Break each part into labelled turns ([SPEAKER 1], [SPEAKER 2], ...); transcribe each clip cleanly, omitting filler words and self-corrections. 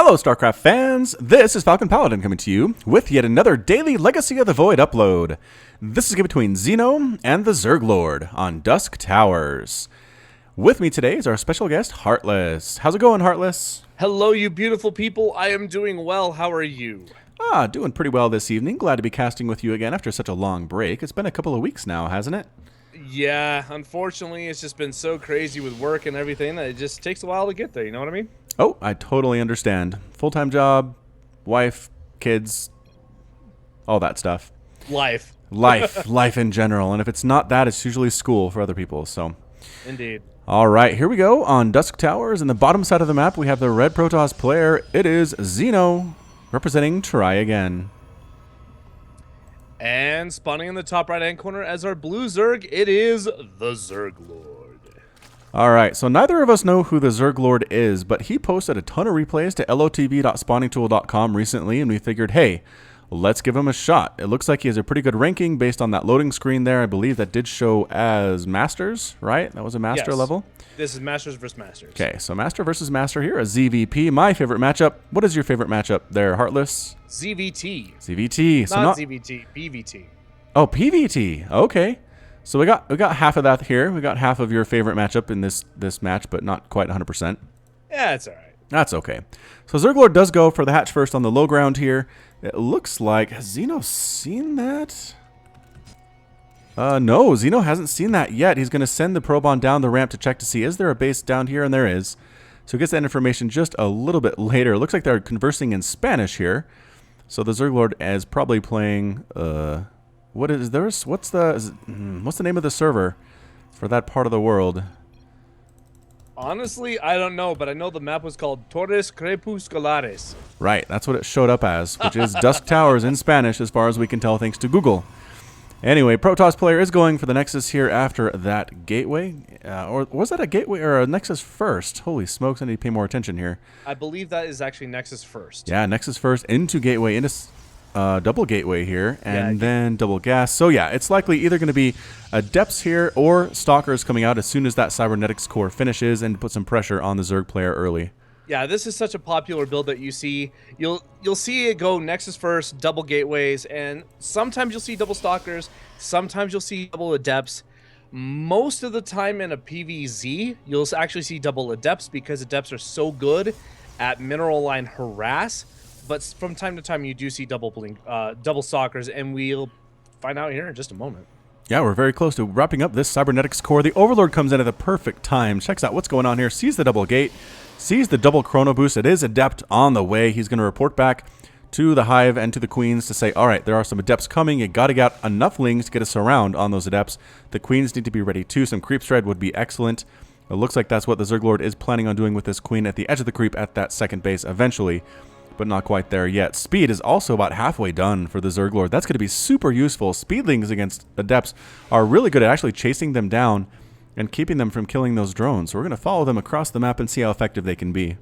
[SPEAKER 1] Hello, StarCraft fans! This is Falcon Paladin coming to you with yet another daily Legacy of the Void upload. This is a game between Xeno and the Zerg Lord on Dusk Towers. With me today is our special guest, Heartless. How's it going, Heartless?
[SPEAKER 2] Hello, you beautiful people. I am doing well. How are you?
[SPEAKER 1] Doing pretty well this evening. Glad to be casting with you again after such a long break. It's been a couple of weeks now, hasn't it?
[SPEAKER 2] Yeah, unfortunately, it's just been so crazy with work and everything that it just takes a while to get there, you know what I mean?
[SPEAKER 1] Oh, I totally understand. Full-time job, wife, kids, all that stuff.
[SPEAKER 2] Life.
[SPEAKER 1] Life in general. And if it's not that, it's usually school for other people, so.
[SPEAKER 2] Indeed.
[SPEAKER 1] All right, here we go on Dusk Towers. In the bottom side of the map, we have the red Protoss player. It is Xeno, representing Try Again.
[SPEAKER 2] And spawning in the top right-hand corner as our blue Zerg, it is the Zerg Lord.
[SPEAKER 1] All right, so neither of us know who the Zerg Lord is, but he posted a ton of replays to lotv.spawningtool.com recently, and we figured, hey, let's give him a shot. It looks like he has a pretty good ranking based on that loading screen there. I believe that did show as Masters, right? That was a Master level?
[SPEAKER 2] This is Masters versus Masters.
[SPEAKER 1] Okay, so Master versus Master here, a ZVP. My favorite matchup. What is your favorite matchup there, Heartless?
[SPEAKER 2] ZVT.
[SPEAKER 1] ZVT.
[SPEAKER 2] Not ZVT, PVT.
[SPEAKER 1] Oh, PVT. Okay. So we got half of that here. We got half of your favorite matchup in this match, but not quite 100%.
[SPEAKER 2] Yeah, it's all right.
[SPEAKER 1] That's okay. So Zerglord does go for the hatch first on the low ground here. It looks like, has Xeno seen that? No, Xeno hasn't seen that yet. He's going to send the probe on down the ramp to check to see, is there a base down here? And there is. So he gets that information just a little bit later. It looks like they're conversing in Spanish here. So the Zerglord is probably playing, what's the name of the server for that part of the world?
[SPEAKER 2] Honestly, I don't know, but I know the map was called Torres Crepusculares.
[SPEAKER 1] Right, that's what it showed up as, which is Dusk Towers in Spanish as far as we can tell thanks to Google. Anyway, Protoss player is going for the Nexus here after that gateway. Or was that a gateway or a Nexus first? Holy smokes, I need to pay more attention here.
[SPEAKER 2] I believe that is actually Nexus first.
[SPEAKER 1] Yeah, Nexus first into gateway, into double gateway here, and then double gas. So yeah, it's likely either going to be Adepts here or Stalkers coming out as soon as that Cybernetics core finishes and put some pressure on the Zerg player early.
[SPEAKER 2] Yeah, this is such a popular build that you see. You'll see it go Nexus first, double gateways, and sometimes you'll see double Stalkers, sometimes you'll see double Adepts. Most of the time in a PvZ, you'll actually see double Adepts because Adepts are so good at mineral line harass. But from time to time, you do see double Stalkers, and we'll find out here in just a moment.
[SPEAKER 1] Yeah, we're very close to wrapping up this Cybernetics core. The Overlord comes in at the perfect time, checks out what's going on here, sees the double gate, sees the double chrono boost. It is Adept on the way. He's going to report back to the Hive and to the Queens to say, all right, there are some Adepts coming. You got to get enough lings to get us around on those Adepts. The Queens need to be ready too. Some creep shred would be excellent. It looks like that's what the Zerglord is planning on doing with this Queen at the edge of the creep at that second base eventually, but not quite there yet. Speed is also about halfway done for the Zerglord. That's going to be super useful. Speedlings against Adepts are really good at actually chasing them down and keeping them from killing those drones. So we're going to follow them across the map and see how effective they can be.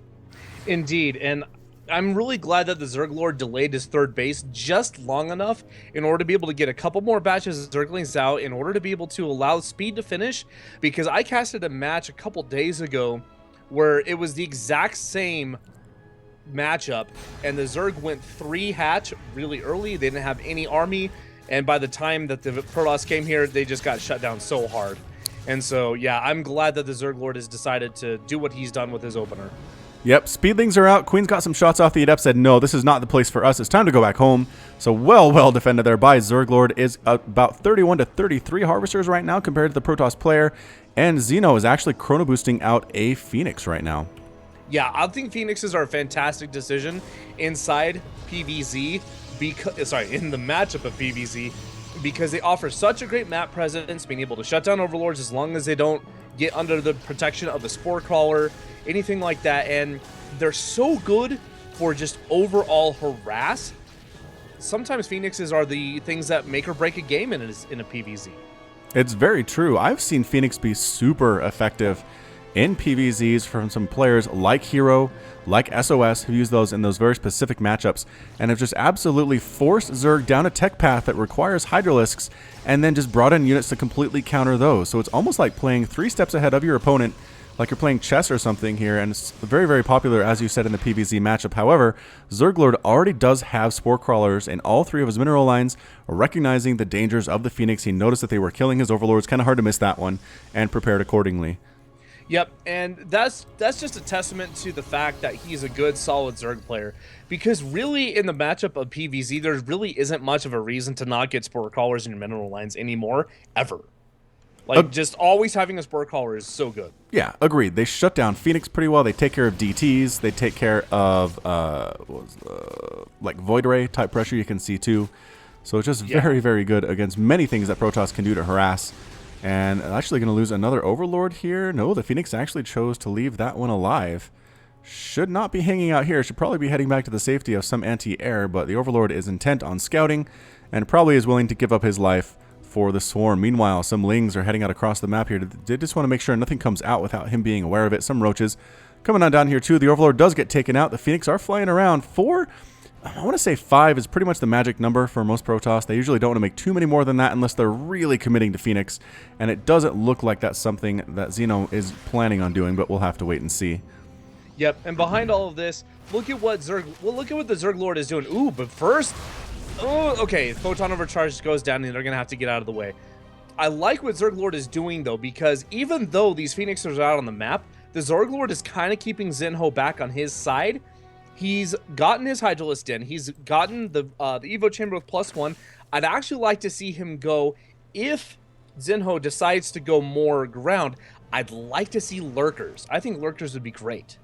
[SPEAKER 2] Indeed, and I'm really glad that the Zerglord delayed his third base just long enough in order to be able to get a couple more batches of Zerglings out in order to be able to allow Speed to finish, because I casted a match a couple days ago where it was the exact same matchup, and the Zerg went 3 hatch really early. They didn't have any army, and by the time that the Protoss came here, they just got shut down so hard. And so, yeah, I'm glad that the Zerg Lord has decided to do what he's done with his opener.
[SPEAKER 1] Yep, Speedlings are out. Queen's got some shots off. The Adept said, no, this is not the place for us. It's time to go back home. So well defended there by Zerglord. Is about 31 to 33 Harvesters right now compared to the Protoss player, and Xeno is actually chrono boosting out a Phoenix right now.
[SPEAKER 2] Yeah, I think Phoenixes are a fantastic decision inside PvZ, in the matchup of PvZ, because they offer such a great map presence, being able to shut down Overlords as long as they don't get under the protection of the Spore Crawler, anything like that, and they're so good for just overall harass. Sometimes Phoenixes are the things that make or break a game in a PvZ.
[SPEAKER 1] It's very true. I've seen Phoenix be super effective in PvZs from some players like Hero, like SOS, who use those in those very specific matchups, and have just absolutely forced Zerg down a tech path that requires Hydralisks, and then just brought in units to completely counter those. So it's almost like playing 3 steps ahead of your opponent like you're playing chess or something here, and it's very, very popular, as you said, in the PvZ matchup. However, Zerglord already does have Spore Crawlers in all 3 of his mineral lines. Recognizing the dangers of the Phoenix, he noticed that they were killing his Overlords. Kind of hard to miss that one, and prepared accordingly.
[SPEAKER 2] Yep, and that's just a testament to the fact that he's a good, solid Zerg player. Because really, in the matchup of PvZ, there really isn't much of a reason to not get Spore Crawlers in your mineral lines anymore, ever. Like, just always having a Spore Crawler is so good.
[SPEAKER 1] Yeah, agreed. They shut down Phoenix pretty well. They take care of DTs. They take care of, like, Void Ray type pressure you can see, too. So it's just very, very good against many things that Protoss can do to harass. And actually going to lose another Overlord here. No, the Phoenix actually chose to leave that one alive. Should not be hanging out here. Should probably be heading back to the safety of some anti-air. But the Overlord is intent on scouting and probably is willing to give up his life for the Swarm. Meanwhile, some Lings are heading out across the map here. They just want to make sure nothing comes out without him being aware of it. Some Roaches coming on down here too. The Overlord does get taken out. The Phoenix are flying around. 4, I want to say 5 is pretty much the magic number for most Protoss. They usually don't want to make too many more than that unless they're really committing to Phoenix. And it doesn't look like that's something that Xeno is planning on doing, but we'll have to wait and see.
[SPEAKER 2] Yep, and behind all of this, look at what the Zerg Lord is doing. Ooh, but first, oh, okay, Photon Overcharge goes down and they're going to have to get out of the way. I like what Zerg Lord is doing, though, because even though these Phoenixers are out on the map, the Zerg Lord is kind of keeping Zinho back on his side. He's gotten his Hydralisk in. He's gotten the Evo Chamber with +1. I'd actually like to see him go, if Zinho decides to go more ground, I'd like to see Lurkers. I think Lurkers would be great.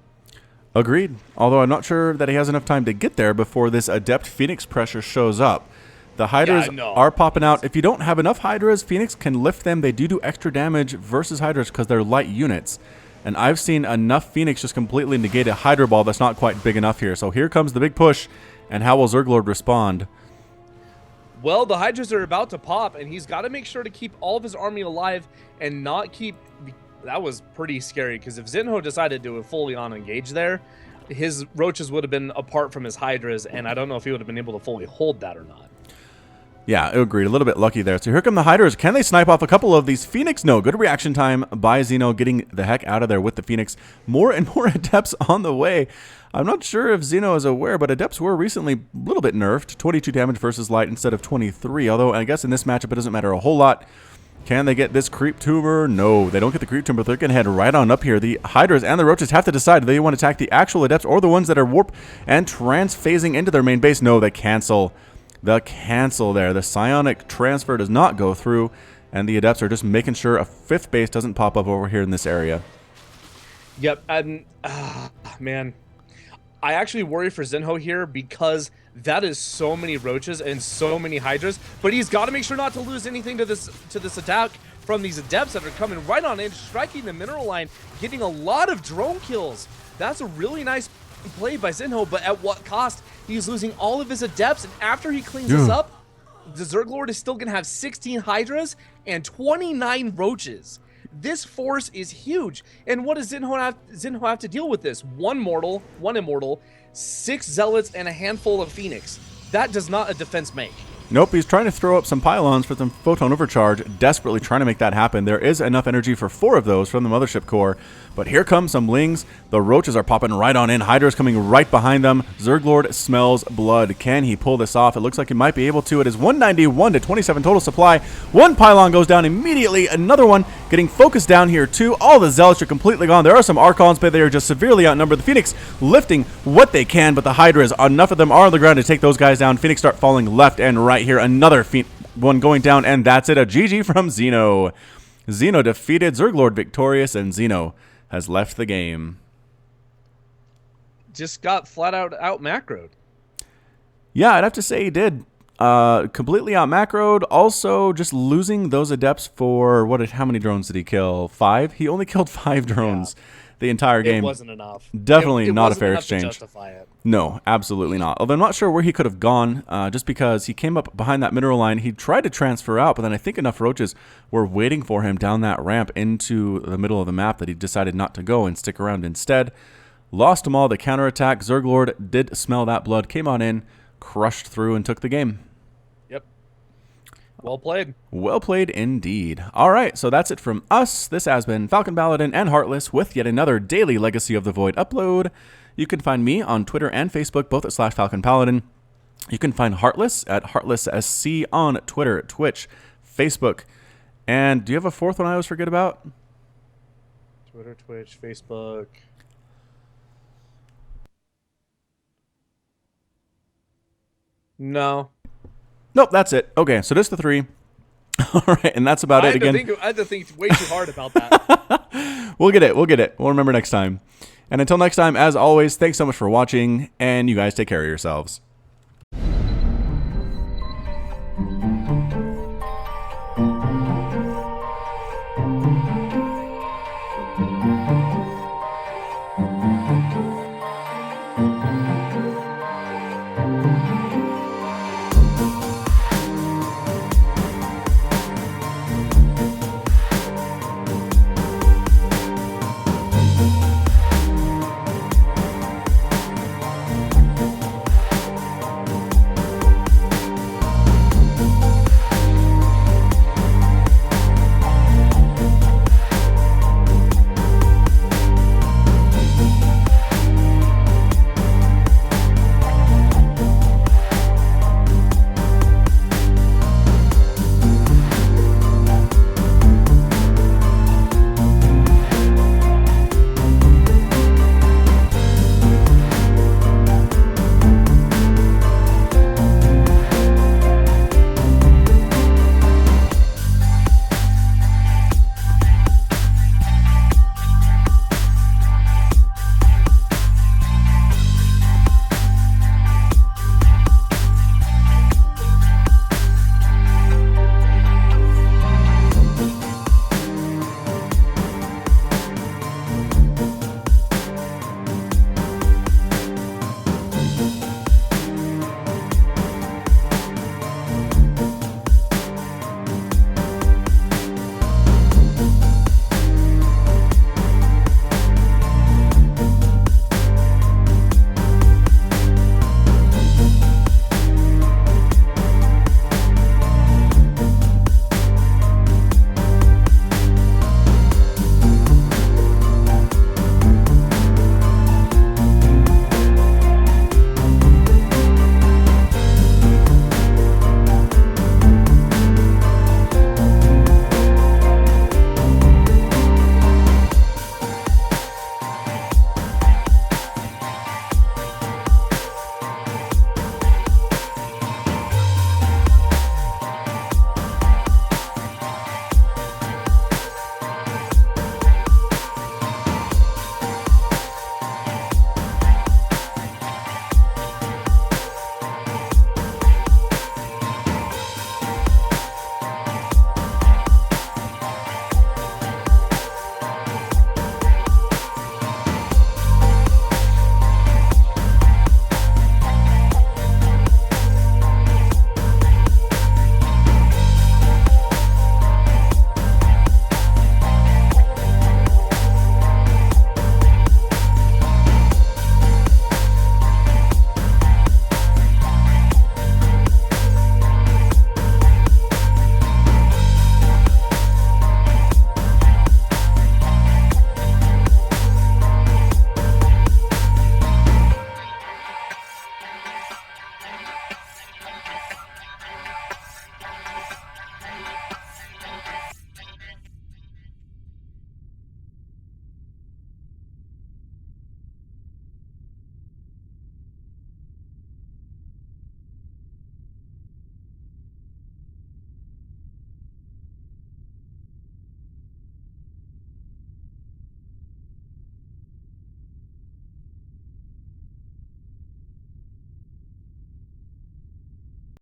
[SPEAKER 1] Agreed. Although I'm not sure that he has enough time to get there before this Adept Phoenix pressure shows up. The Hydras are popping out. If you don't have enough Hydras, Phoenix can lift them. They do extra damage versus Hydras because they're light units. And I've seen enough Phoenix just completely negate a Hydra ball that's not quite big enough here. So here comes the big push. And how will Zerglord respond?
[SPEAKER 2] Well, the Hydras are about to pop, and he's got to make sure to keep all of his army alive and not keep... That was pretty scary, because if Zinho decided to fully on-engage there, his Roaches would have been apart from his Hydras, and I don't know if he would have been able to fully hold that or not.
[SPEAKER 1] Yeah, agreed. A little bit lucky there. So here come the Hydras. Can they snipe off a couple of these Phoenix? No. Good reaction time by Xeno, getting the heck out of there with the Phoenix. More and more Adepts on the way. I'm not sure if Xeno is aware, but Adepts were recently a little bit nerfed. 22 damage versus Light instead of 23. Although, I guess in this matchup, it doesn't matter a whole lot. Can they get this Creep Tumor? No, they don't get the Creep Tumor. They're going to head right on up here. The Hydras and the Roaches have to decide if they want to attack the actual Adepts or the ones that are warp and trans-phasing into their main base. No, they cancel. The cancel there. The psionic transfer does not go through, and the Adepts are just making sure a 5th base doesn't pop up over here in this area.
[SPEAKER 2] Yep, and man, I actually worry for Zinho here because that is so many Roaches and so many Hydras, but he's got to make sure not to lose anything to this attack from these Adepts that are coming right on in, striking the mineral line, getting a lot of drone kills. That's a really nice play by Zinho, but at what cost? He's losing all of his Adepts, and after he cleans this up, the Zerg Lord is still going to have 16 Hydras and 29 Roaches. This force is huge. And what does Zinho have to deal with this? 1 mortal, 1 immortal, 6 zealots, and a handful of Phoenix. That does not a defense make.
[SPEAKER 1] Nope, he's trying to throw up some pylons for some photon overcharge, desperately trying to make that happen. There is enough energy for 4 of those from the Mothership Core, but here come some Lings. The Roaches are popping right on in. Hydra's coming right behind them. Zerglord smells blood. Can he pull this off? It looks like he might be able to. It is 191 to 27 total supply. 1 pylon goes down immediately. Another one getting focused down here too. All the Zealots are completely gone. There are some Archons, but they are just severely outnumbered. The Phoenix lifting what they can, but the Hydras, enough of them are on the ground to take those guys down. Phoenix start falling left and right here. Another one going down, and that's it. A GG from Xeno. Xeno defeated, Zerglord victorious, and Xeno has left the game.
[SPEAKER 2] Just got flat out macroed.
[SPEAKER 1] Yeah, I'd have to say he did. Completely out macroed. Also, just losing those Adepts for how many drones did he kill? 5? He only killed 5 drones the entire game.
[SPEAKER 2] It wasn't enough.
[SPEAKER 1] Definitely
[SPEAKER 2] it
[SPEAKER 1] not a
[SPEAKER 2] wasn't
[SPEAKER 1] fair
[SPEAKER 2] enough
[SPEAKER 1] exchange.
[SPEAKER 2] to justify it.
[SPEAKER 1] No, absolutely not. Although I'm not sure where he could have gone, just because he came up behind that mineral line. He tried to transfer out, but then I think enough Roaches were waiting for him down that ramp into the middle of the map that he decided not to go and stick around instead. Lost them all. The counterattack. Zerglord did smell that blood, came on in, crushed through, and took the game.
[SPEAKER 2] Yep. Well played.
[SPEAKER 1] Well played indeed. All right, so that's it from us. This has been Falcon Paladin and Heartless with yet another daily Legacy of the Void upload. You can find me on Twitter and Facebook, both at /Falcon Paladin. You can find Heartless at HeartlessSC on Twitter, Twitch, Facebook. And do you have a fourth one I always forget about?
[SPEAKER 2] Twitter, Twitch, Facebook. No.
[SPEAKER 1] Nope, that's it. Okay, so just the three. All right, and that's about it again.
[SPEAKER 2] I had to think way too hard about that.
[SPEAKER 1] We'll get it. We'll remember next time. And until next time, as always, thanks so much for watching, and you guys take care of yourselves.